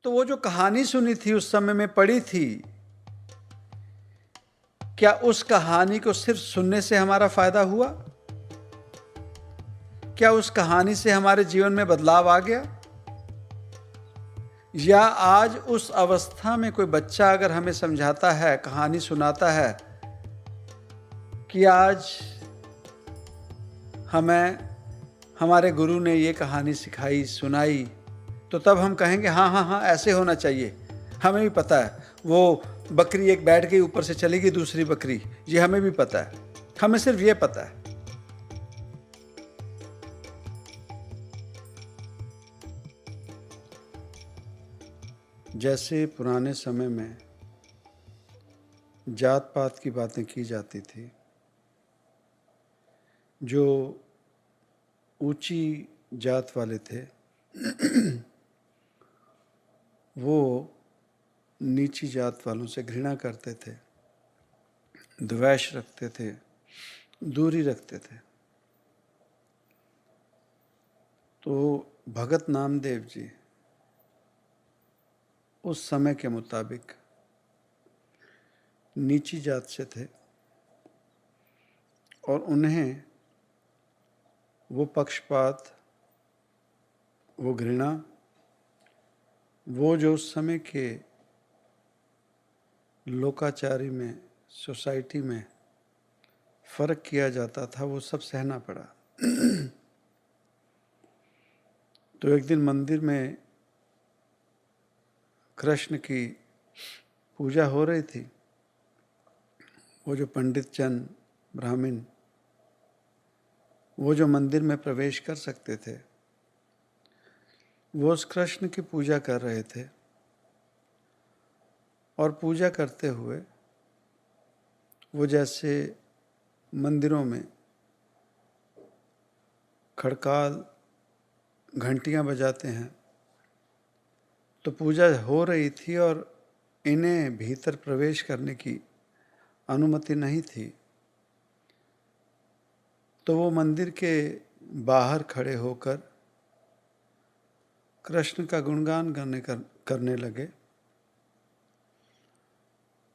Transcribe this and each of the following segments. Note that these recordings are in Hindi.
तो वो जो कहानी सुनी थी उस समय में पढ़ी थी, क्या उस कहानी को सिर्फ सुनने से हमारा फायदा हुआ? क्या उस कहानी से हमारे जीवन में बदलाव आ गया? या आज उस अवस्था में कोई बच्चा अगर हमें समझाता है, कहानी सुनाता है कि आज हमें हमारे गुरु ने ये कहानी सिखाई, सुनाई, तो तब हम कहेंगे हाँ हाँ हाँ ऐसे होना चाहिए। हमें भी पता है, वो बकरी एक बैठ गई, ऊपर से चली गई दूसरी बकरी, ये हमें भी पता है। हमें सिर्फ ये पता है। जैसे पुराने समय में जात पात की बातें की जाती थी, जो ऊंची जात वाले थे वो नीची जात वालों से घृणा करते थे, द्वेष रखते थे, दूरी रखते थे। तो भगत नामदेव जी उस समय के मुताबिक नीची जात से थे और उन्हें वो पक्षपात, वो घृणा, वो जो उस समय के लोकाचारी में, सोसाइटी में फर्क किया जाता था, वो सब सहना पड़ा। तो एक दिन मंदिर में कृष्ण की पूजा हो रही थी। वो जो पंडित जन, ब्राह्मण, वो जो मंदिर में प्रवेश कर सकते थे, वो उस कृष्ण की पूजा कर रहे थे। और पूजा करते हुए वो जैसे मंदिरों में खड़काल, घंटियां बजाते हैं, तो पूजा हो रही थी और इन्हें भीतर प्रवेश करने की अनुमति नहीं थी। तो वो मंदिर के बाहर खड़े होकर कृष्ण का गुणगान करने लगे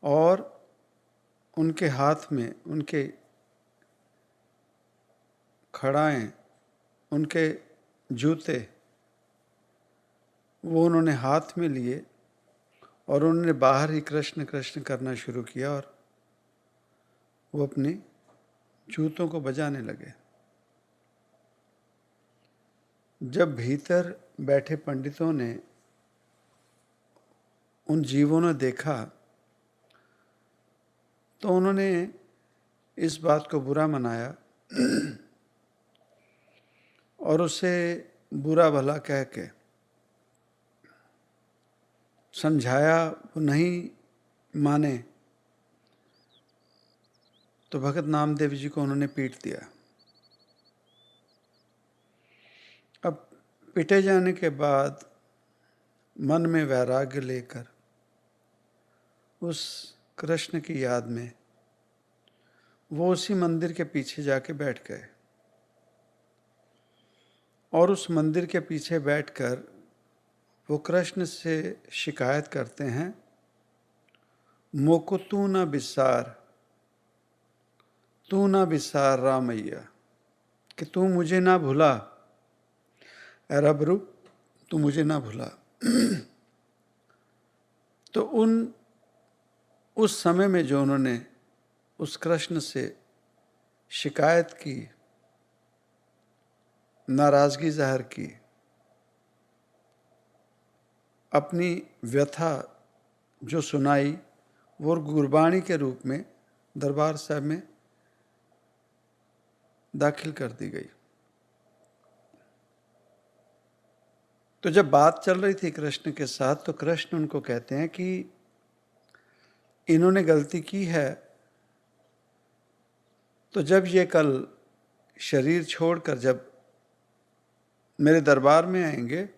और उनके हाथ में उनके खड़ाएं, उनके जूते वो उन्होंने हाथ में लिए और उन्होंने बाहर ही कृष्ण कृष्ण करना शुरू किया और वो अपने जूतों को बजाने लगे। जब भीतर बैठे पंडितों ने, उन जीवों ने देखा, तो उन्होंने इस बात को बुरा मनाया और उसे बुरा भला कह के समझाया। वो नहीं माने तो भगत नामदेव जी को उन्होंने पीट दिया। अब पिटे जाने के बाद मन में वैराग्य लेकर उस कृष्ण की याद में वो उसी मंदिर के पीछे जाके बैठ गए और उस मंदिर के पीछे बैठकर वो कृष्ण से शिकायत करते हैं, मोको तू ना बिसार रामैया, कि तू मुझे ना भुला, रबरू तू मुझे ना भुला। तो उस समय में जो उन्होंने उस कृष्ण से शिकायत की, नाराजगी जाहिर की, अपनी व्यथा जो सुनाई, वो गुरबाणी के रूप में दरबार साहब में दाखिल कर दी गई। तो जब बात चल रही थी कृष्ण के साथ, तो कृष्ण उनको कहते हैं कि इन्होंने गलती की है, तो जब ये कल शरीर छोड़कर जब मेरे दरबार में आएंगे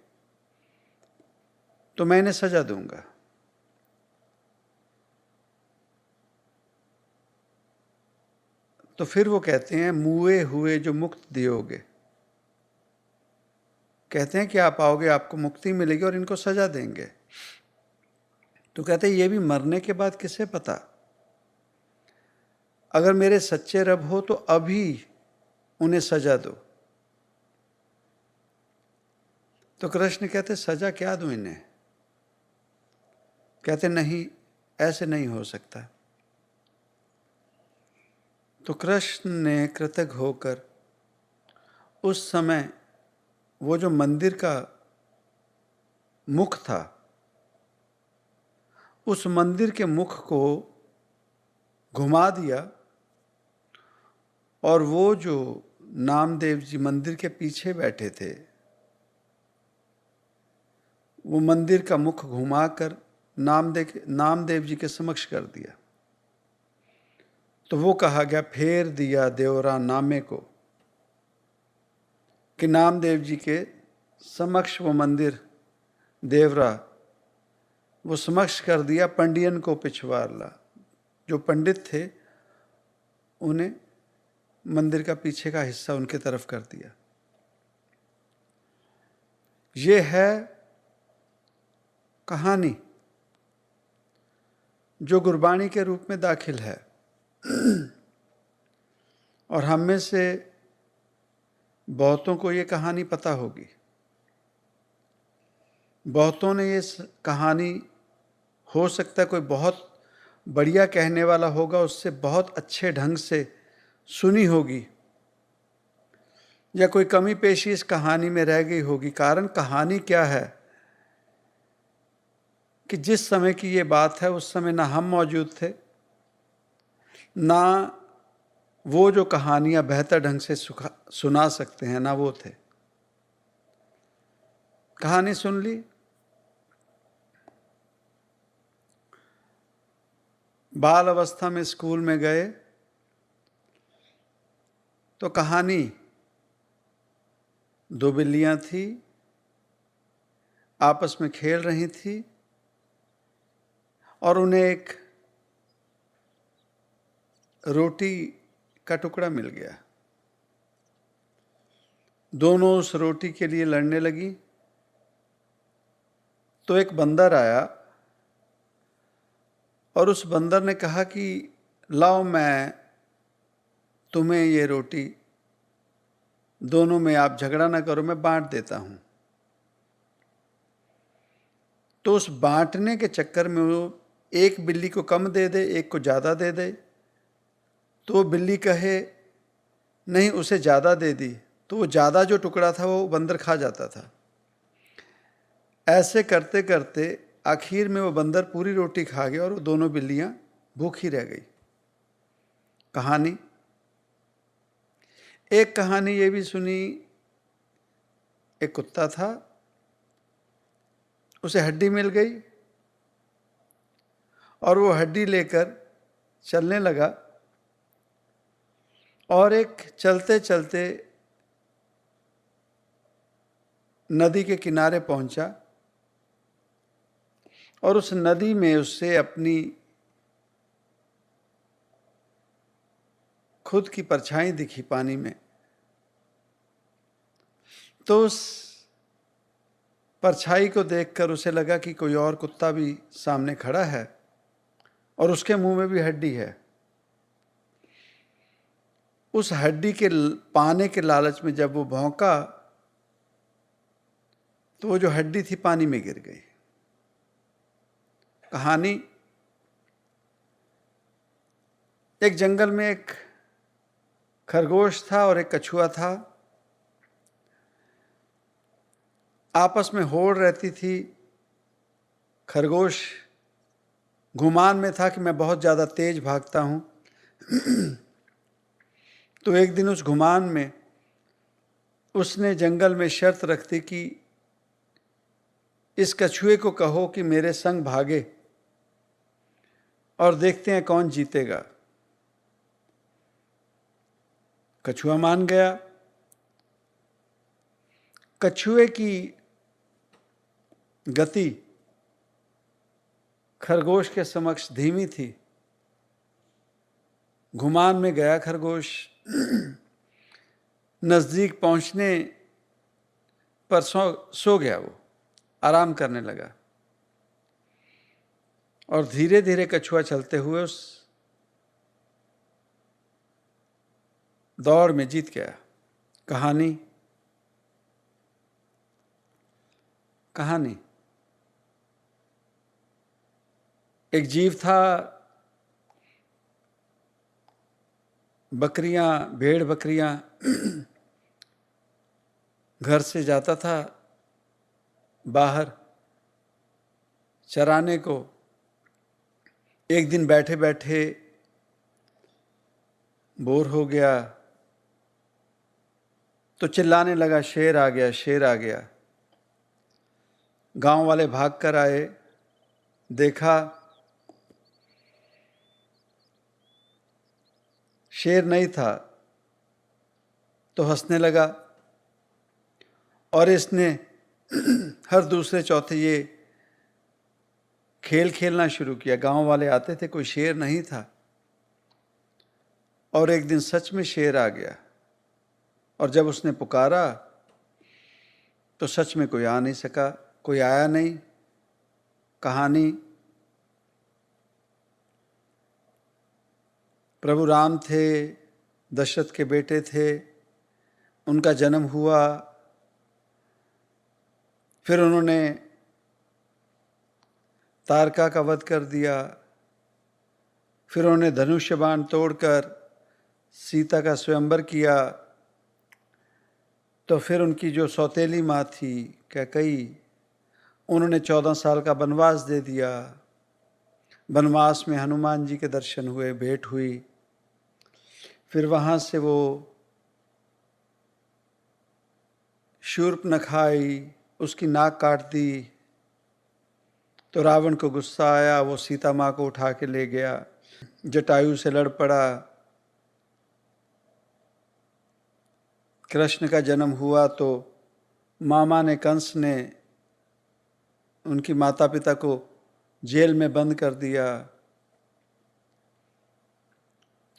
तो मैं इन्हें सजा दूंगा। तो फिर वो कहते हैं, मुए हुए जो मुक्त दियोगे, कहते हैं कि आप आओगे, आपको मुक्ति मिलेगी और इनको सजा देंगे। तो कहते ये भी मरने के बाद किसे पता, अगर मेरे सच्चे रब हो तो अभी उन्हें सजा दो। तो कृष्ण कहते सजा क्या दूं इन्हें? कहते नहीं, ऐसे नहीं हो सकता। तो कृष्ण ने कृतज्ञ होकर उस समय वो जो मंदिर का मुख था, उस मंदिर के मुख को घुमा दिया, और वो जो नामदेव जी मंदिर के पीछे बैठे थे, वो मंदिर का मुख घुमाकर नामदेव जी के समक्ष कर दिया। तो वो कहा गया, फेर दिया देवरा नामे को, कि नामदेव जी के समक्ष वो मंदिर देवरा वो समक्ष कर दिया, पंडियन को पिछवारला। जो पंडित थे उन्हें मंदिर का पीछे का हिस्सा उनके तरफ कर दिया। ये है कहानी जो गुरबाणी के रूप में दाखिल है, और हम में से बहुतों को ये कहानी पता होगी। बहुतों ने ये कहानी, हो सकता है कोई बहुत बढ़िया कहने वाला होगा, उससे बहुत अच्छे ढंग से सुनी होगी, या कोई कमी पेशी इस कहानी में रह गई होगी। कारण कहानी क्या है कि जिस समय की ये बात है उस समय ना हम मौजूद थे, ना वो जो कहानियां बेहतर ढंग से सुना सकते हैं, ना वो थे। कहानी सुन ली, बाल अवस्था में स्कूल में गए तो कहानी, दो बिल्लियां थी, आपस में खेल रही थी, और उन्हें एक रोटी का टुकड़ा मिल गया। दोनों उस रोटी के लिए लड़ने लगी। तो एक बंदर आया और उस बंदर ने कहा कि लाओ, मैं तुम्हें ये रोटी, दोनों में आप झगड़ा ना करो, मैं बांट देता हूं। तो उस बांटने के चक्कर में वो एक बिल्ली को कम दे दे, एक को ज़्यादा दे दे, तो वो बिल्ली कहे नहीं, उसे ज़्यादा दे दी, तो वो ज़्यादा जो टुकड़ा था वो बंदर खा जाता था। ऐसे करते करते आखिर में वो बंदर पूरी रोटी खा गया और वो दोनों बिल्लियां भूखी रह गई। कहानी। एक कहानी ये भी सुनी, एक कुत्ता था, उसे हड्डी मिल गई और वो हड्डी लेकर चलने लगा, और एक चलते चलते नदी के किनारे पहुंचा, और उस नदी में उससे अपनी खुद की परछाई दिखी पानी में। तो उस परछाई को देखकर उसे लगा कि कोई और कुत्ता भी सामने खड़ा है और उसके मुंह में भी हड्डी है। उस हड्डी के पाने के लालच में जब वो भौंका तो वो जो हड्डी थी पानी में गिर गई। कहानी। एक जंगल में एक खरगोश था और एक कछुआ था। आपस में होड़ रहती थी। खरगोश गुमान में था कि मैं बहुत ज़्यादा तेज भागता हूँ। तो एक दिन उस गुमान में उसने जंगल में शर्त रख दी कि इस कछुए को कहो कि मेरे संग भागे और देखते हैं कौन जीतेगा। कछुआ मान गया। कछुए की गति खरगोश के समक्ष धीमी थी। गुमान में गया खरगोश। नजदीक पहुंचने पर सो गया। वो आराम करने लगा। और धीरे धीरे कछुआ चलते हुए उस दौड़ में जीत गया। कहानी एक जीव था, भेड़ बकरियां घर से जाता था बाहर चराने को। एक दिन बैठे बैठे बोर हो गया तो चिल्लाने लगा, शेर आ गया, शेर आ गया। गांव वाले भाग कर आए, देखा शेर नहीं था तो हंसने लगा और इसने हर दूसरे चौथे ये खेल खेलना शुरू किया। गांव वाले आते थे, कोई शेर नहीं था, और एक दिन सच में शेर आ गया। और जब उसने पुकारा तो सच में कोई आ नहीं सका, कोई आया नहीं। कहानी प्रभु राम थे, दशरथ के बेटे थे, उनका जन्म हुआ, फिर उन्होंने तारका का वध कर दिया, फिर उन्होंने धनुष्य बाण तोड़कर सीता का स्वयंवर किया। तो फिर उनकी जो सौतेली माँ थी कैकई, उन्होंने 14 साल का वनवास दे दिया। वनवास में हनुमान जी के दर्शन हुए, भेंट हुई। फिर वहाँ से वो शूर्पणखा आई, उसकी नाक काट दी। तो रावण को गुस्सा आया, वो सीता माँ को उठा के ले गया, जटायु से लड़ पड़ा। कृष्ण का जन्म हुआ तो मामा ने, कंस ने उनकी माता पिता को जेल में बंद कर दिया।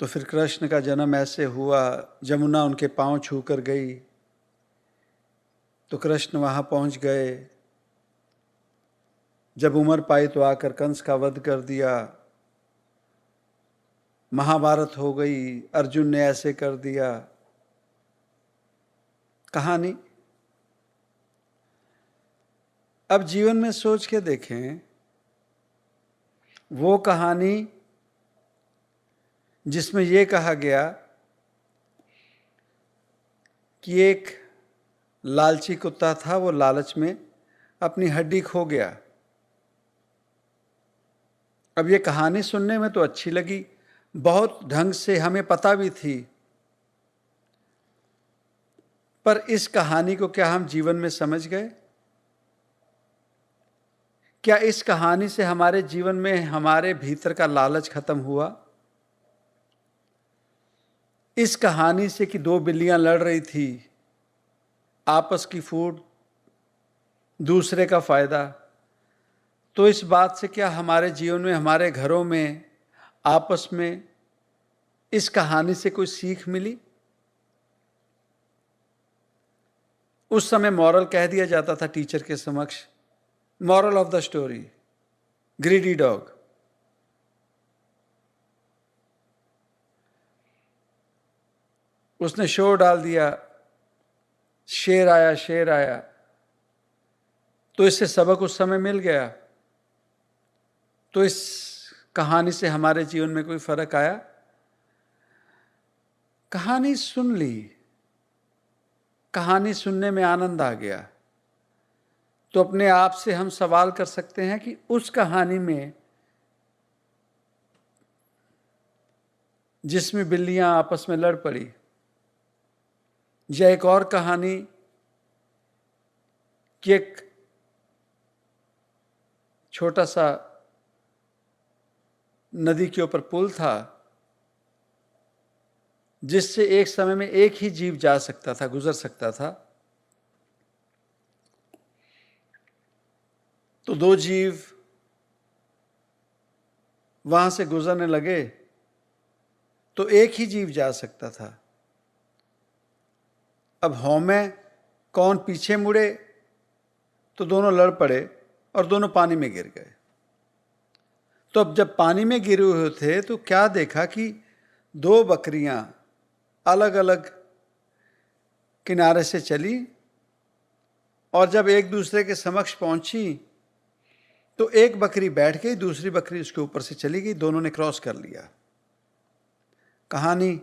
तो फिर कृष्ण का जन्म ऐसे हुआ, जमुना उनके पांव छू कर गई तो कृष्ण वहाँ पहुँच गए। जब उम्र पाई तो आकर कंस का वध कर दिया। महाभारत हो गई, अर्जुन ने ऐसे कर दिया। कहानी अब जीवन में सोच के देखें, वो कहानी जिसमें ये कहा गया कि एक लालची कुत्ता था, वो लालच में अपनी हड्डी खो गया। अब ये कहानी सुनने में तो अच्छी लगी, बहुत ढंग से हमें पता भी थी, पर इस कहानी को क्या हम जीवन में समझ गए? क्या इस कहानी से हमारे जीवन में हमारे भीतर का लालच खत्म हुआ? इस कहानी से कि 2 बिल्लियां लड़ रही थी, आपस की फूट, दूसरे का फायदा, तो इस बात से क्या हमारे जीवन में, हमारे घरों में, आपस में इस कहानी से कोई सीख मिली? उस समय मॉरल कह दिया जाता था टीचर के समक्ष, moral of the story, greedy dog. उसने शोर डाल दिया, शेर आया, शेर आया, तो इससे सबक उस समय मिल गया। तो इस कहानी से हमारे जीवन में कोई फर्क आया? कहानी सुन ली, कहानी सुनने में आनंद आ गया, तो अपने आप से हम सवाल कर सकते हैं कि उस कहानी में जिसमें बिल्लियां आपस में लड़ पड़ी, या एक और कहानी कि एक छोटा सा नदी के ऊपर पुल था जिससे एक समय में एक ही जीव जा सकता था, गुजर सकता था, तो 2 जीव वहां से गुजरने लगे तो एक ही जीव जा सकता था। अब हौं कौन पीछे मुड़े तो दोनों लड़ पड़े और दोनों पानी में गिर गए। तो अब जब पानी में गिरे हुए थे तो क्या देखा कि दो बकरियां अलग अलग किनारे से चली, और जब एक दूसरे के समक्ष पहुंची तो एक बकरी बैठ गई, दूसरी बकरी उसके ऊपर से चली गई, दोनों ने क्रॉस कर लिया। कहानी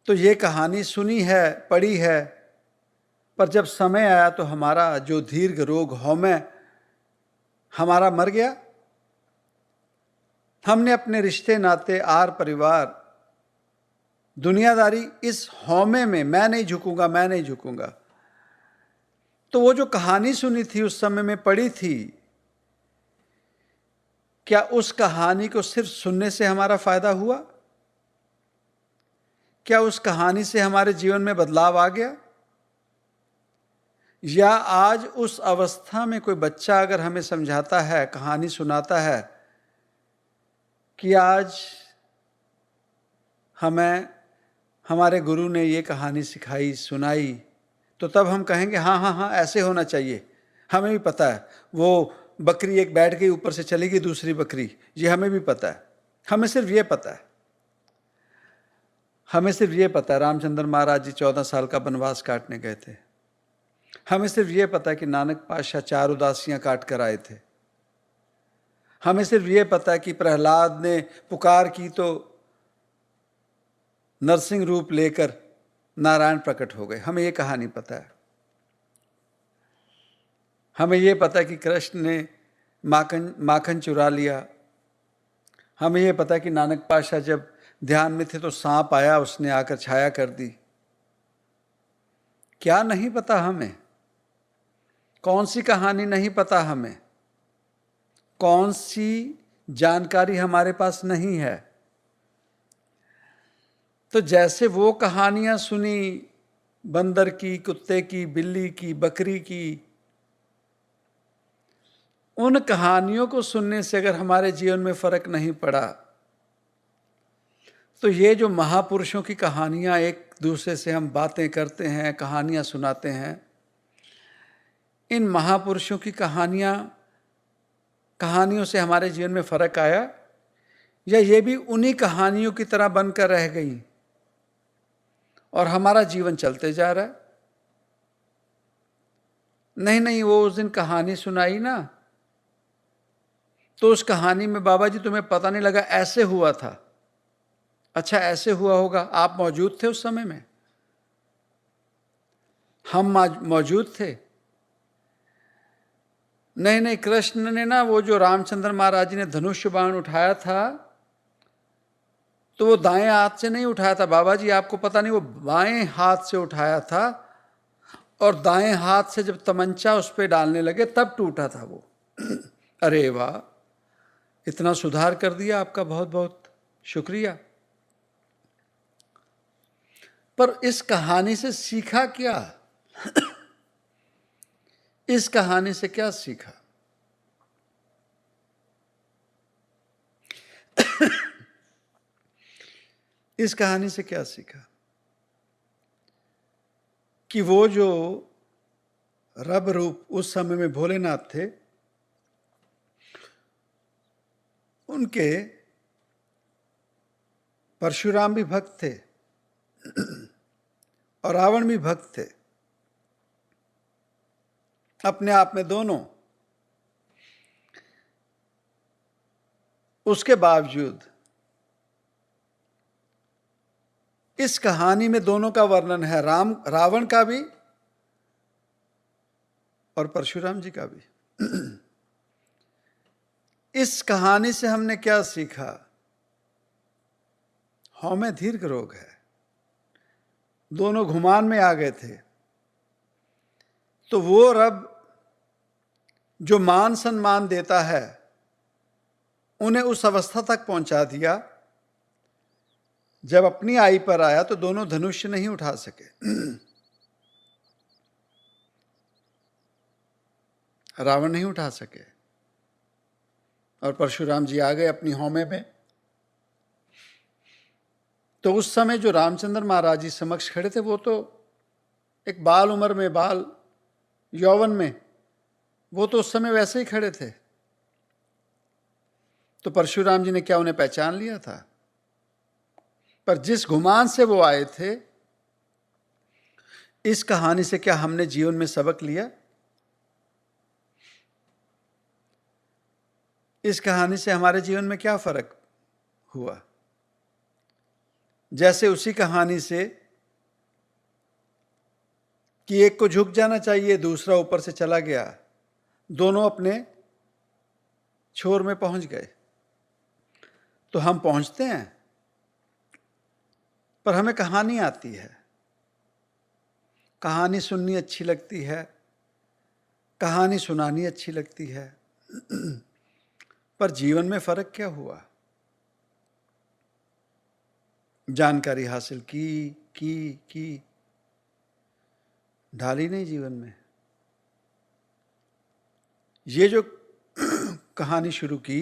तो ये कहानी सुनी है, पढ़ी है, पर जब समय आया तो हमारा जो दीर्घ रोग हौमे हमारा मर गया। हमने अपने रिश्ते नाते, आर परिवार, दुनियादारी, इस हौमे में मैं नहीं झुकूंगा, मैं नहीं झुकूंगा। तो वो जो कहानी सुनी थी, उस समय में पढ़ी थी, क्या उस कहानी को सिर्फ सुनने से हमारा फायदा हुआ? क्या उस कहानी से हमारे जीवन में बदलाव आ गया? या आज उस अवस्था में कोई बच्चा अगर हमें समझाता है, कहानी सुनाता है कि आज हमें हमारे गुरु ने ये कहानी सिखाई, सुनाई, तो तब हम कहेंगे हाँ हाँ हाँ ऐसे होना चाहिए, हमें भी पता है। वो बकरी एक बैठ गई, ऊपर से चली गई दूसरी बकरी, ये हमें भी पता है। हमें सिर्फ ये पता है, हमें सिर्फ ये पता है रामचंद्र महाराज जी 14 साल का वनवास काटने गए थे। हमें सिर्फ ये पता है कि नानक पातशाह 4 उदासियां काट कर आए थे। हमें सिर्फ ये पता है कि प्रहलाद ने पुकार की तो नरसिंह रूप लेकर नारायण प्रकट हो गए। हमें ये कहानी पता है। हमें ये पता है कि कृष्ण ने माखन चुरा लिया। हमें ये पता है कि नानक पातशाह जब ध्यान में थे तो सांप आया, उसने आकर छाया कर दी। क्या नहीं पता हमें? कौन सी कहानी नहीं पता हमें? कौन सी जानकारी हमारे पास नहीं है? तो जैसे वो कहानियां सुनी, बंदर की, कुत्ते की, बिल्ली की, बकरी की, उन कहानियों को सुनने से अगर हमारे जीवन में फर्क नहीं पड़ा, तो ये जो महापुरुषों की कहानियां, एक दूसरे से हम बातें करते हैं, कहानियां सुनाते हैं, इन महापुरुषों की कहानियों से हमारे जीवन में फर्क आया, या ये भी उन्हीं कहानियों की तरह बनकर रह गई और हमारा जीवन चलते जा रहा है? नहीं नहीं, वो उस दिन कहानी सुनाई ना, तो उस कहानी में बाबा जी तुम्हें पता नहीं लगा, ऐसे हुआ था। अच्छा ऐसे हुआ होगा, आप मौजूद थे उस समय में? हम मौजूद थे? नहीं नहीं, कृष्ण ने ना, वो जो रामचंद्र महाराज जी ने धनुष्य बाण उठाया था, तो वो दाएं हाथ से नहीं उठाया था बाबा जी, आपको पता नहीं, वो बाएं हाथ से उठाया था, और दाएं हाथ से जब तमंचा उस पर डालने लगे तब टूटा था वो। अरे वाह, इतना सुधार कर दिया, आपका बहुत बहुत शुक्रिया। पर इस कहानी से सीखा क्या? इस कहानी से क्या सीखा? इस कहानी से क्या सीखा? कि वो जो रब रूप उस समय में भोलेनाथ थे, उनके परशुराम भी भक्त थे और रावण भी भक्त थे, अपने आप में दोनों। उसके बावजूद इस कहानी में दोनों का वर्णन है, रावण का भी और परशुराम जी का भी। इस कहानी से हमने क्या सीखा? हौमे दीर्घ रोग है। दोनों घुमान में आ गए थे, तो वो रब जो मान सम्मान देता है, उन्हें उस अवस्था तक पहुंचा दिया, जब अपनी आई पर आया तो दोनों धनुष्य नहीं उठा सके। रावण नहीं उठा सके, और परशुराम जी आ गए अपनी हौमे में। तो उस समय जो रामचंद्र महाराज जी समक्ष खड़े थे, वो तो एक बाल उम्र में, बाल यौवन में, वो तो उस समय वैसे ही खड़े थे। तो परशुराम जी ने क्या उन्हें पहचान लिया था? पर जिस गुमान से वो आए थे, इस कहानी से क्या हमने जीवन में सबक लिया? इस कहानी से हमारे जीवन में क्या फर्क हुआ? जैसे उसी कहानी से कि एक को झुक जाना चाहिए, दूसरा ऊपर से चला गया, दोनों अपने छोर में पहुंच गए। तो हम पहुंचते हैं, पर हमें कहानी आती है, कहानी सुननी अच्छी लगती है, कहानी सुनानी अच्छी लगती है, पर जीवन में फर्क क्या हुआ? जानकारी हासिल की, ढाली नहीं जीवन में। ये जो कहानी शुरू की,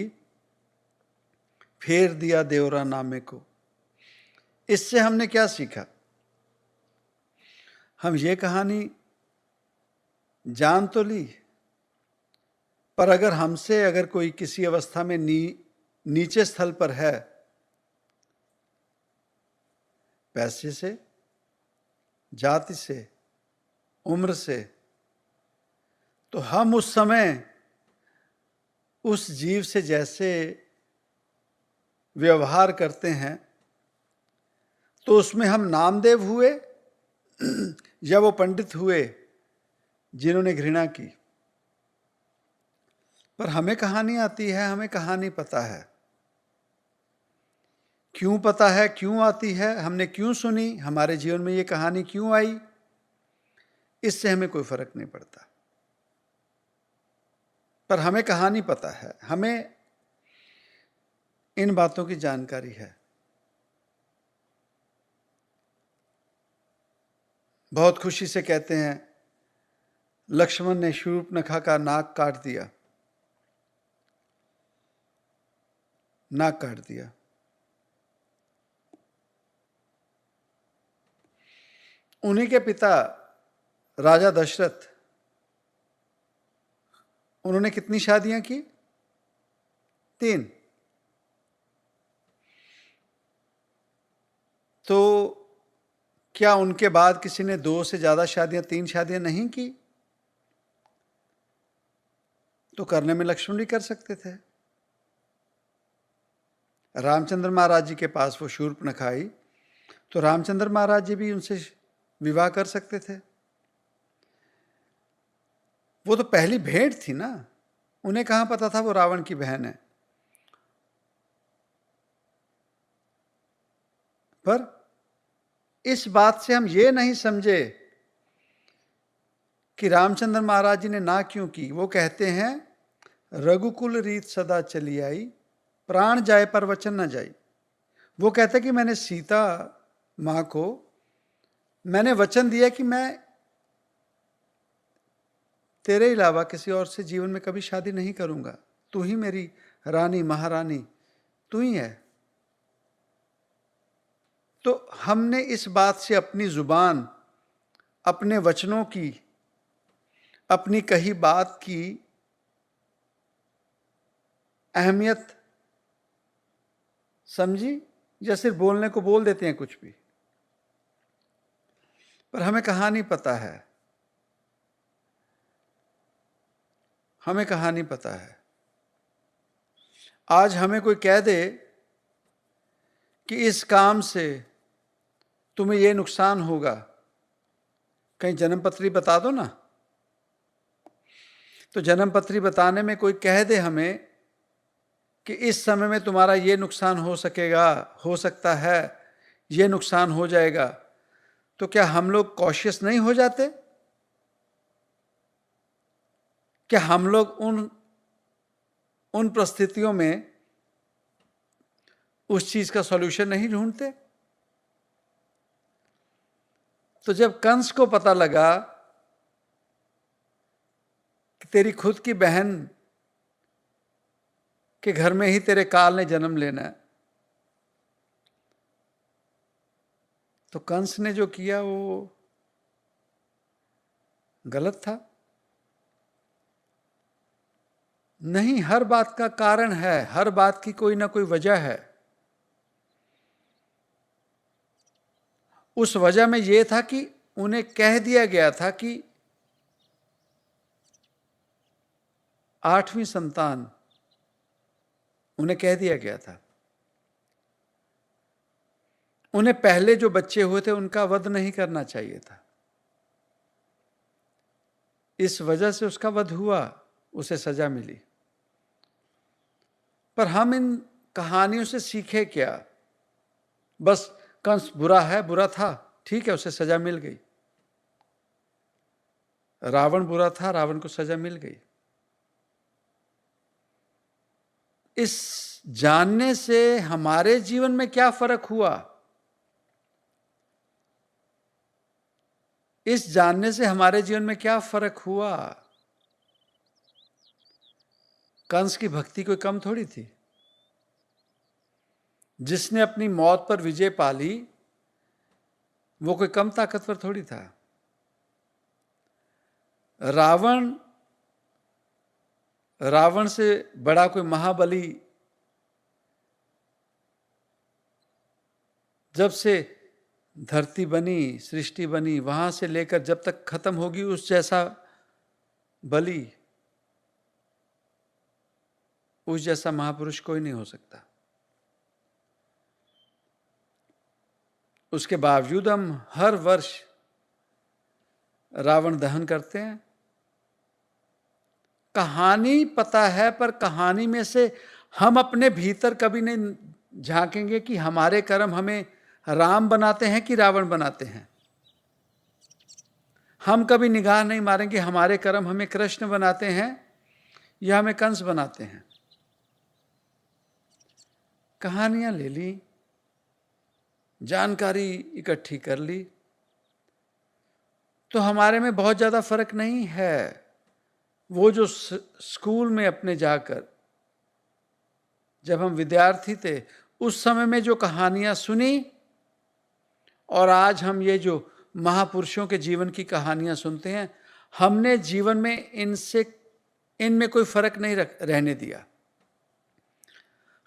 फेर दिया देवरा नामे को, इससे हमने क्या सीखा? हम ये कहानी जान तो ली, पर अगर कोई किसी अवस्था में नीचे स्थल पर है, पैसे से, जाति से, उम्र से, तो हम उस समय उस जीव से जैसे व्यवहार करते हैं, तो उसमें हम नामदेव हुए या वो पंडित हुए जिन्होंने घृणा की। पर हमें कहानी आती है, हमें कहानी पता है। क्यों पता है, क्यों आती है, हमने क्यों सुनी, हमारे जीवन में ये कहानी क्यों आई, इससे हमें कोई फर्क नहीं पड़ता। पर हमें कहानी पता है, हमें इन बातों की जानकारी है। बहुत खुशी से कहते हैं, लक्ष्मण ने शूर्पणखा का नाक काट दिया, नाक काट दिया। उन्हीं के पिता राजा दशरथ, उन्होंने कितनी शादियां की? 3। तो क्या उनके बाद किसी ने 2 से ज्यादा शादियां, 3 शादियां नहीं की? तो करने में लक्ष्मण भी कर सकते थे। रामचंद्र महाराज जी के पास वो शूर्पणखा आई, तो रामचंद्र महाराज जी भी उनसे विवाह कर सकते थे। वो तो पहली भेंट थी ना, उन्हें कहां पता था वो रावण की बहन है। पर इस बात से हम ये नहीं समझे कि रामचंद्र महाराज जी ने ना क्यों की। वो कहते हैं, रघुकुल रीत सदा चली आई, प्राण जाए पर वचन न जाई। वो कहते कि मैंने सीता मां को मैंने वचन दिया कि मैं तेरे अलावा किसी और से जीवन में कभी शादी नहीं करूंगा, तू ही मेरी रानी, महारानी तू ही है। तो हमने इस बात से अपनी जुबान, अपने वचनों की, अपनी कही बात की अहमियत समझी, या सिर्फ बोलने को बोल देते हैं कुछ भी। पर हमें कहानी पता है, हमें कहानी पता है। आज हमें कोई कह दे कि इस काम से तुम्हें यह नुकसान होगा, कहीं जन्मपत्री बता दो ना। तो जन्मपत्री बताने में कोई कह दे हमें कि इस समय में तुम्हारा ये नुकसान हो सकेगा, हो सकता है ये नुकसान हो जाएगा, तो क्या हम लोग कॉशियस नहीं हो जाते? क्या हम लोग उन परिस्थितियों में उस चीज का सॉल्यूशन नहीं ढूंढते? तो जब कंस को पता लगा कि तेरी खुद की बहन के घर में ही तेरे काल ने जन्म लेना है, तो कंस ने जो किया वो गलत था। नहीं, हर बात का कारण है, हर बात की कोई ना कोई वजह है। उस वजह में यह था कि उन्हें कह दिया गया था कि 8वीं संतान, उन्हें कह दिया गया था, उन्हें पहले जो बच्चे हुए थे उनका वध नहीं करना चाहिए था। इस वजह से उसका वध हुआ, उसे सजा मिली। पर हम इन कहानियों से सीखे क्या? बस कंस बुरा है, बुरा था, ठीक है, उसे सजा मिल गई। रावण बुरा था, रावण को सजा मिल गई। इस जानने से हमारे जीवन में क्या फर्क हुआ? इस जानने से हमारे जीवन में क्या फर्क हुआ? कंस की भक्ति कोई कम थोड़ी थी। जिसने अपनी मौत पर विजय पा ली, वो कोई कम ताकतवर थोड़ी था। रावण से बड़ा कोई महाबली जब से धरती बनी, सृष्टि बनी, वहां से लेकर जब तक खत्म होगी, उस जैसा बलि, उस जैसा महापुरुष कोई नहीं हो सकता। उसके बावजूद हम हर वर्ष रावण दहन करते हैं। कहानी पता है, पर कहानी में से हम अपने भीतर कभी नहीं झांकेंगे कि हमारे कर्म हमें राम बनाते हैं कि रावण बनाते हैं। हम कभी निगाह नहीं मारेंगे हमारे कर्म हमें कृष्ण बनाते हैं या हमें कंस बनाते हैं। कहानियां ले ली, जानकारी इकट्ठी कर ली, तो हमारे में बहुत ज़्यादा फर्क नहीं है। वो जो स्कूल में अपने जाकर, जब हम विद्यार्थी थे, उस समय में जो कहानियां सुनी, और आज हम ये जो महापुरुषों के जीवन की कहानियां सुनते हैं, हमने जीवन में इनमें कोई फर्क नहीं रहने दिया।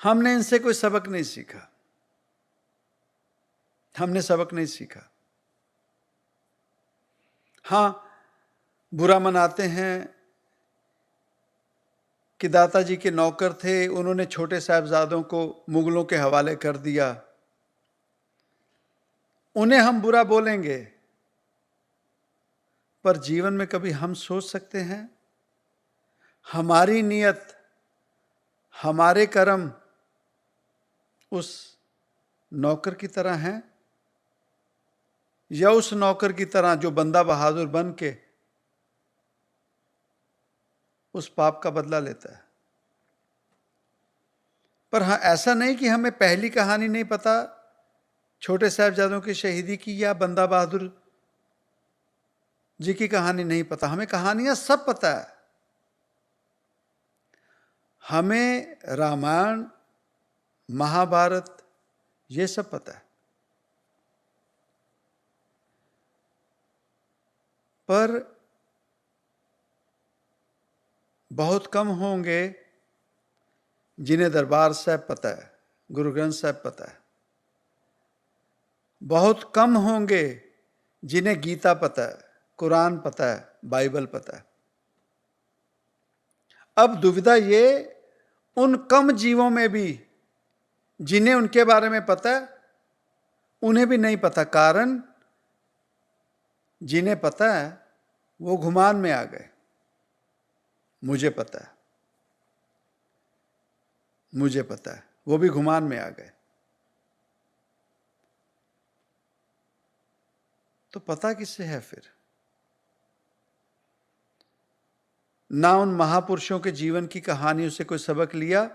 हमने इनसे कोई सबक नहीं सीखा। हमने सबक नहीं सीखा। हाँ, बुरा मनाते हैं कि दाता जी के नौकर थे, उन्होंने छोटे साहबजादों को मुगलों के हवाले कर दिया। उन्हें हम बुरा बोलेंगे, पर जीवन में कभी हम सोच सकते हैं हमारी नीयत, हमारे कर्म उस नौकर की तरह हैं या उस नौकर की तरह जो बंदा बहादुर बन के उस पाप का बदला लेता है? पर हाँ, ऐसा नहीं कि हमें पहली कहानी नहीं पता छोटे साहबजादों की शहीदी की या बंदा बहादुर जी की कहानी नहीं पता। हमें कहानियां सब पता है। हमें रामायण, महाभारत, ये सब पता है। पर बहुत कम होंगे जिन्हें दरबार साहब पता है, गुरु ग्रंथ साहब पता है। बहुत कम होंगे जिन्हें गीता पता है, कुरान पता है, बाइबल पता है। अब दुविधा ये उन कम जीवों में भी जिन्हें उनके बारे में पता है, उन्हें भी नहीं पता। कारण जिन्हें पता है वो घुमान में आ गए। मुझे पता है, मुझे पता है, वो भी घुमान में आ गए। तो पता किससे है फिर? ना उन महापुरुषों के जीवन की कहानियों से कोई सबक लिया,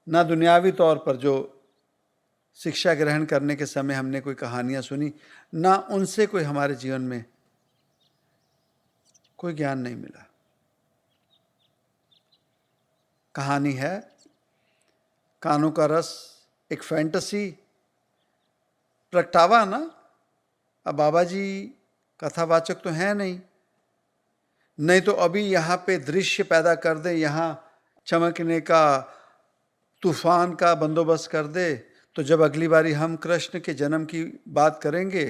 ना दुनियावी तौर पर जो शिक्षा ग्रहण करने के समय हमने कोई कहानियां सुनी, ना उनसे कोई हमारे जीवन में कोई ज्ञान नहीं मिला। कहानी है, कानों का रस, एक फैंटेसी, प्रगटावा ना। अब बाबा जी कथावाचक तो हैं नहीं, नहीं तो अभी यहाँ पे दृश्य पैदा कर दे, यहाँ चमकने का, तूफान का बंदोबस्त कर दे, तो जब अगली बारी हम कृष्ण के जन्म की बात करेंगे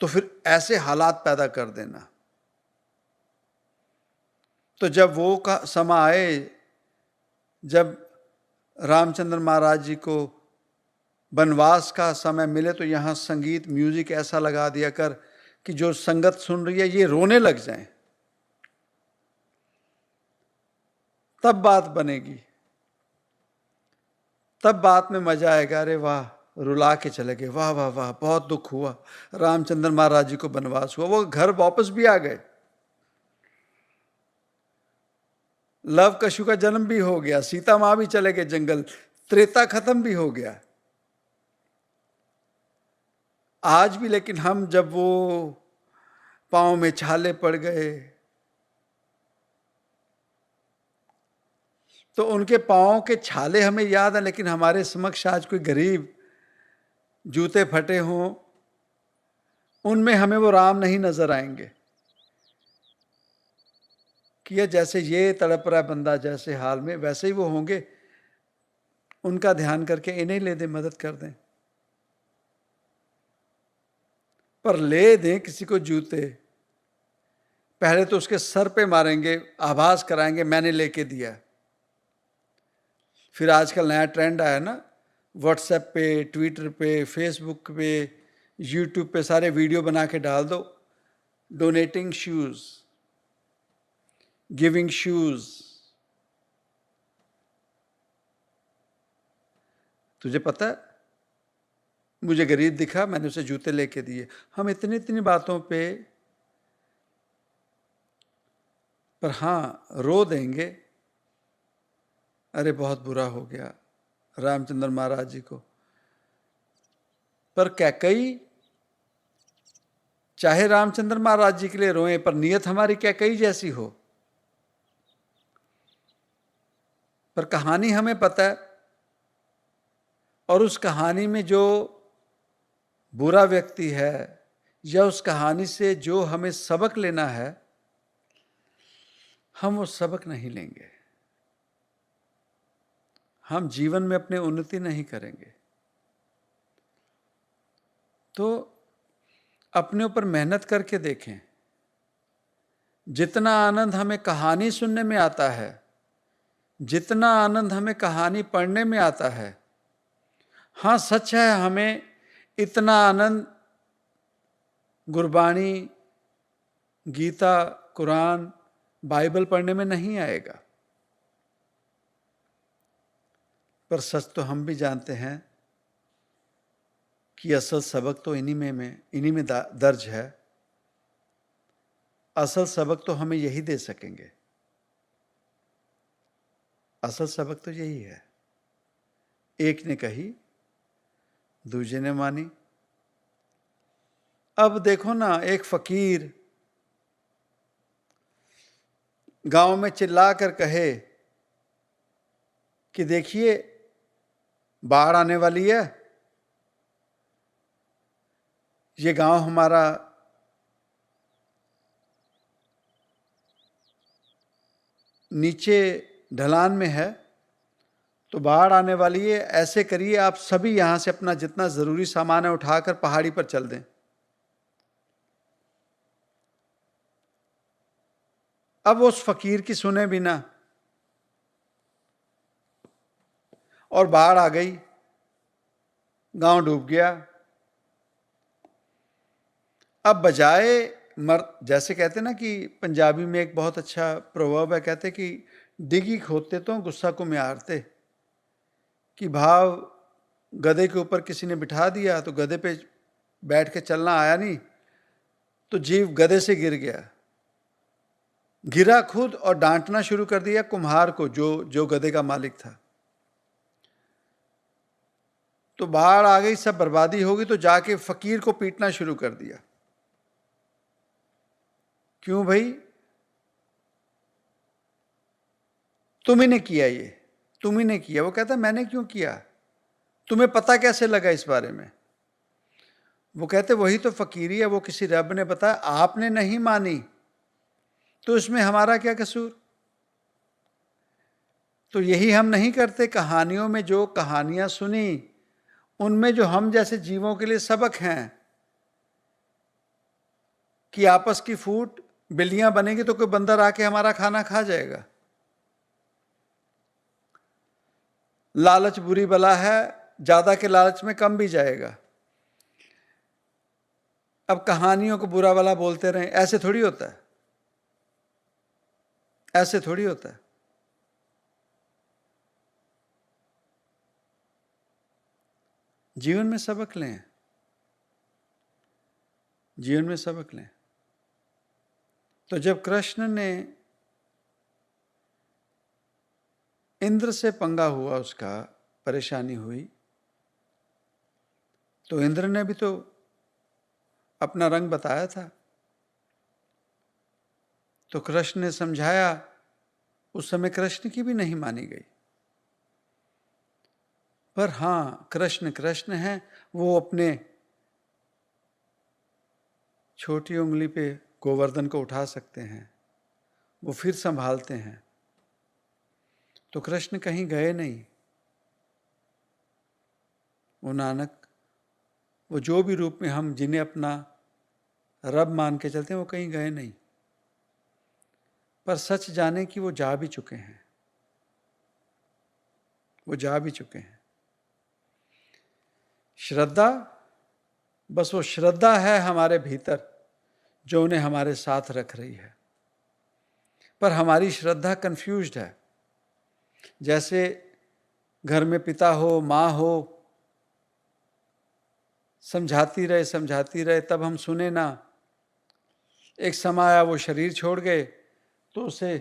तो फिर ऐसे हालात पैदा कर देना। तो जब वो का समय आए, जब रामचंद्र महाराज जी को वनवास का समय मिले, तो यहाँ संगीत म्यूजिक ऐसा लगा दिया कर कि जो संगत सुन रही है ये रोने लग जाए, तब बात बनेगी, तब बात में मजा आएगा। अरे वाह, रुला के चले गए, वाह वाह वाह, बहुत दुख हुआ, रामचंद्र महाराज जी को वनवास हुआ, वो घर वापस भी आ गए, लव कशु का जन्म भी हो गया, सीता माँ भी चले गए जंगल, त्रेता खत्म भी हो गया। आज भी लेकिन हम जब वो पांव में छाले पड़ गए तो उनके पांव के छाले हमें याद है, लेकिन हमारे समक्ष आज कोई गरीब जूते फटे हों, उनमें हमें वो राम नहीं नजर आएंगे कि ये जैसे ये तड़प रहा है बंदा जैसे हाल में, वैसे ही वो होंगे। उनका ध्यान करके इन्हें ले दें, मदद कर दें, पर ले दें किसी को जूते, पहले तो उसके सर पे मारेंगे, आभास कराएंगे मैंने लेके दिया। फिर आजकल नया ट्रेंड आया ना, व्हाट्सएप पे, ट्विटर पे, फेसबुक पे, यूट्यूब पे सारे वीडियो बना के डाल दो, डोनेटिंग शूज, गिविंग शूज। तुझे पता है, मुझे गरीब दिखा, मैंने उसे जूते लेके दिए। हम इतनी इतनी बातों पे, पर हाँ रो देंगे, अरे बहुत बुरा हो गया रामचंद्र महाराज जी को। पर कैकई, चाहे रामचंद्र महाराज जी के लिए रोएं, पर नियत हमारी कैकई जैसी हो। पर कहानी हमें पता है, और उस कहानी में जो बुरा व्यक्ति है या उस कहानी से जो हमें सबक लेना है, हम वो सबक नहीं लेंगे, हम जीवन में अपने उन्नति नहीं करेंगे। तो अपने ऊपर मेहनत करके देखें। जितना आनंद हमें कहानी सुनने में आता है, जितना आनंद हमें कहानी पढ़ने में आता है, हाँ सच है हमें इतना आनंद गुरबाणी, गीता, कुरान, बाइबल पढ़ने में नहीं आएगा। पर सच तो हम भी जानते हैं कि असल सबक तो इन्हीं में दर्ज है। असल सबक तो हमें यही दे सकेंगे, असल सबक तो यही है। एक ने कही, दूजे ने मानी। अब देखो ना, एक फकीर गांव में चिल्ला कर कहे कि देखिए बाढ़ आने वाली है, ये गांव हमारा नीचे ढलान में है, तो बाढ़ आने वाली है, ऐसे करिए आप सभी यहां से अपना जितना जरूरी सामान है उठाकर पहाड़ी पर चल दें। अब उस फकीर की सुने बिना और बाढ़ आ गई, गांव डूब गया। अब बजाय जैसे कहते ना कि पंजाबी में एक बहुत अच्छा प्रोवर्ब है, कहते कि डिगी खोदते तो गुस्सा को म्यारते, कि भाव गधे के ऊपर किसी ने बिठा दिया तो गधे पे बैठ के चलना आया नहीं, तो जीव गधे से गिर गया, गिरा खुद और डांटना शुरू कर दिया कुम्हार को जो गधे का मालिक था। तो बाढ़ आ गई, सब बर्बादी होगी, तो जाके फकीर को पीटना शुरू कर दिया। क्यों भाई, तुम्ही ने किया, ये तुम्ही ने किया। वो कहता मैंने क्यों किया, तुम्हें पता कैसे लगा इस बारे में? वो कहते वही तो फकीरी है, वो किसी रब ने बताया, आपने नहीं मानी तो इसमें हमारा क्या कसूर? तो यही हम नहीं करते? कहानियों में जो कहानियां सुनी, उनमें जो हम जैसे जीवों के लिए सबक हैं कि आपस की फूट बिल्लियां बनेगी तो कोई बंदर आके हमारा खाना खा जाएगा। लालच बुरी बला है, ज्यादा के लालच में कम भी जाएगा। अब कहानियों को बुरा भला बोलते रहें, ऐसे थोड़ी होता है, ऐसे थोड़ी होता है। जीवन में सबक लें, जीवन में सबक लें। तो जब कृष्ण ने इंद्र से पंगा हुआ, उसका परेशानी हुई, तो इंद्र ने भी तो अपना रंग बताया था। तो कृष्ण ने समझाया, उस समय कृष्ण की भी नहीं मानी गई। पर हाँ, कृष्ण कृष्ण है, वो अपने छोटी उंगली पे गोवर्धन को उठा सकते हैं, वो फिर संभालते हैं। तो कृष्ण कहीं गए नहीं। वो नानक, वो जो भी रूप में हम जिन्हें अपना रब मान के चलते हैं, वो कहीं गए नहीं। पर सच जाने कि वो जा भी चुके हैं, वो जा भी चुके हैं। श्रद्धा, बस वो श्रद्धा है हमारे भीतर जो उन्हें हमारे साथ रख रही है। पर हमारी श्रद्धा कंफ्यूज्ड है। जैसे घर में पिता हो, माँ हो, समझाती रहे, तब हम सुने ना। एक समय आया, वो शरीर छोड़ गए, तो उसे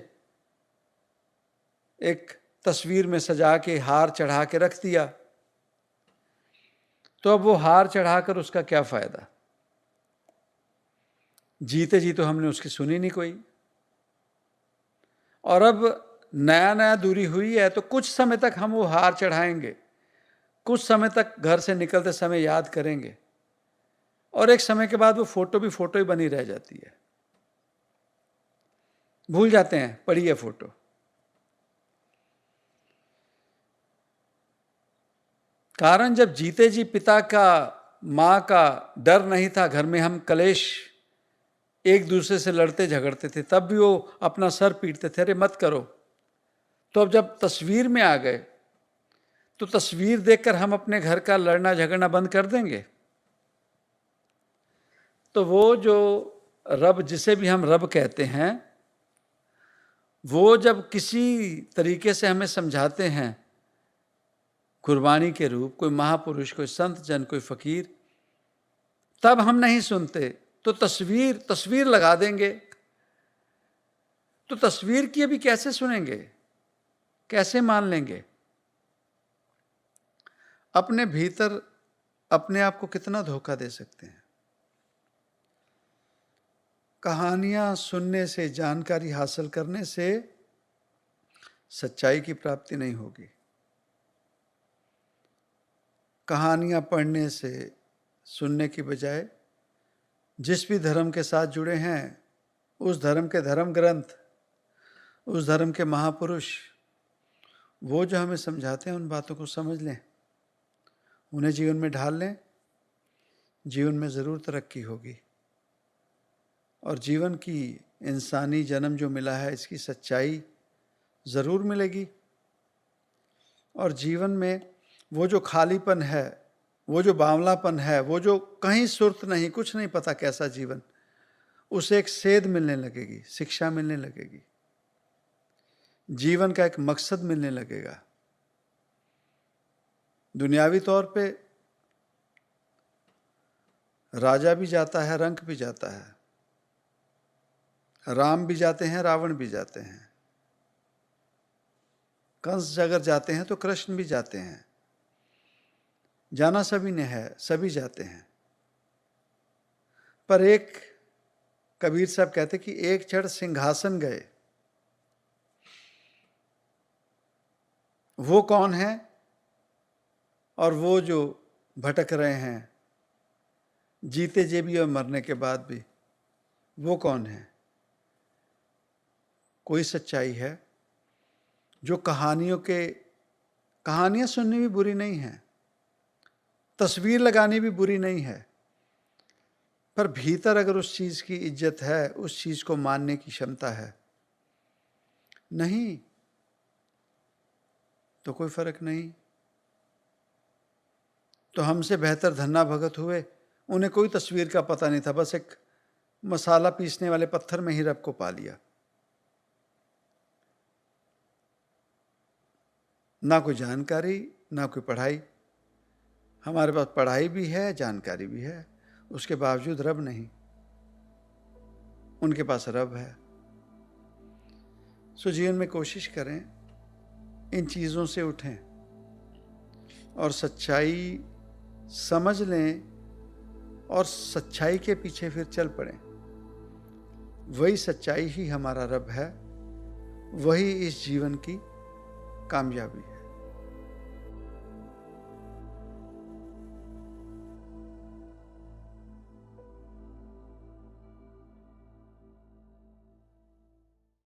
एक तस्वीर में सजा के हार चढ़ा के रख दिया। तो अब वो हार चढ़ाकर उसका क्या फायदा? जीते जी तो हमने उसकी सुनी नहीं कोई। और अब नया नया दूरी हुई है, तो कुछ समय तक हम वो हार चढ़ाएंगे, कुछ समय तक घर से निकलते समय याद करेंगे, और एक समय के बाद वो फोटो भी फोटो ही बनी रह जाती है। भूल जाते हैं, पड़ी है फोटो। कारण जब जीते जी पिता का, माँ का डर नहीं था, घर में हम कलेश एक दूसरे से लड़ते झगड़ते थे, तब भी वो अपना सर पीटते थे, अरे मत करो। तो अब जब तस्वीर में आ गए, तो तस्वीर देखकर हम अपने घर का लड़ना झगड़ना बंद कर देंगे? तो वो जो रब, जिसे भी हम रब कहते हैं, वो जब किसी तरीके से हमें समझाते हैं, कुर्बानी के रूप, कोई महापुरुष, कोई संत जन, कोई फकीर, तब हम नहीं सुनते, तो तस्वीर लगा देंगे। तो तस्वीर की अभी कैसे सुनेंगे, कैसे मान लेंगे? अपने भीतर अपने आप को कितना धोखा दे सकते हैं? कहानियां सुनने से, जानकारी हासिल करने से सच्चाई की प्राप्ति नहीं होगी। कहानियां पढ़ने से, सुनने की बजाय जिस भी धर्म के साथ जुड़े हैं, उस धर्म के धर्म ग्रंथ, उस धर्म के महापुरुष, वो जो हमें समझाते हैं, उन बातों को समझ लें, उन्हें जीवन में ढाल लें। जीवन में ज़रूर तरक्की होगी, और जीवन की, इंसानी जन्म जो मिला है, इसकी सच्चाई ज़रूर मिलेगी। और जीवन में वो जो खालीपन है, वो जो बावलापन है, वो जो कहीं सुर्त नहीं, कुछ नहीं पता कैसा जीवन, उसे एक सेध मिलने लगेगी, शिक्षा मिलने लगेगी, जीवन का एक मकसद मिलने लगेगा। दुनियावी तौर पे राजा भी जाता है, रंक भी जाता है, राम भी जाते हैं, रावण भी जाते हैं, कंस अगर जाते हैं तो कृष्ण भी जाते हैं। जाना सभी ने है, सभी जाते हैं। पर एक कबीर साहब कहते कि एक क्षण सिंहासन गए, वो कौन है? और वो जो भटक रहे हैं जीते जी भी और मरने के बाद भी, वो कौन है? कोई सच्चाई है जो कहानियाँ सुननी भी बुरी नहीं है, तस्वीर लगानी भी बुरी नहीं है, पर भीतर अगर उस चीज़ की इज्जत है, उस चीज़ को मानने की क्षमता है, नहीं तो कोई फर्क नहीं। तो हमसे बेहतर धन्ना भगत हुए, उन्हें कोई तस्वीर का पता नहीं था, बस एक मसाला पीसने वाले पत्थर में ही रब को पा लिया। ना कोई जानकारी, ना कोई पढ़ाई। हमारे पास पढ़ाई भी है, जानकारी भी है, उसके बावजूद रब नहीं। उनके पास रब है। सो जीवन में कोशिश करें, इन चीज़ों से उठें और सच्चाई समझ लें और सच्चाई के पीछे फिर चल पड़ें। वही सच्चाई ही हमारा रब है, वही इस जीवन की कामयाबी है।